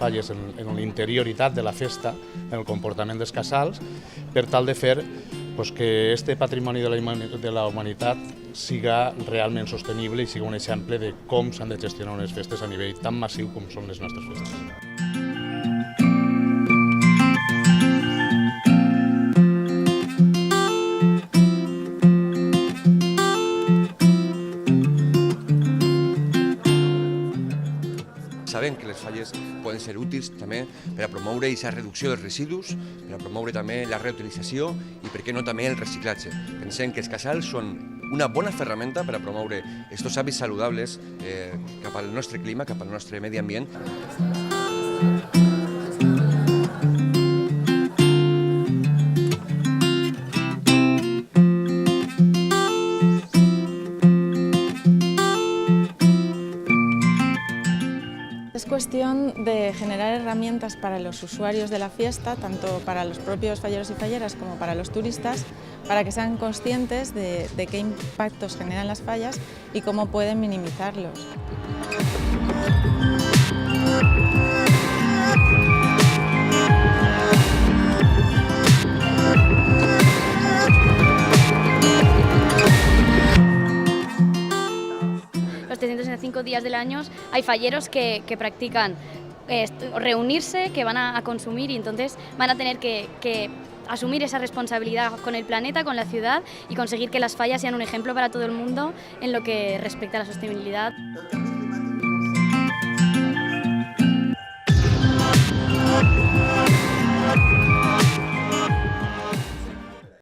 falles en l'interioritat de la festa, en el comportament dels casals, per tal de fer que este patrimoni de la humanitat siga realment sostenible i siga un exemple de com s'han de gestionar unes festes a nivell tan massiu com són les nostres festes. Sabem que les falles poden ser útils també per a promoure aquesta reducció dels residus, per a promoure també la reutilització i, per què no, també el reciclatge. Pensem que els casals són una bona ferramenta per a promoure aquests hàbits saludables cap al nostre clima, cap al nostre medi ambient. Es cuestión de generar herramientas para los usuarios de la fiesta, tanto para los propios falleros y falleras como para los turistas, para que sean conscientes de qué impactos generan las fallas y cómo pueden minimizarlos. Los 365 días del año hay falleros que practican reunirse, que van a consumir y entonces van a tener que asumir esa responsabilidad con el planeta, con la ciudad y conseguir que las fallas sean un ejemplo para todo el mundo en lo que respecta a la sostenibilidad.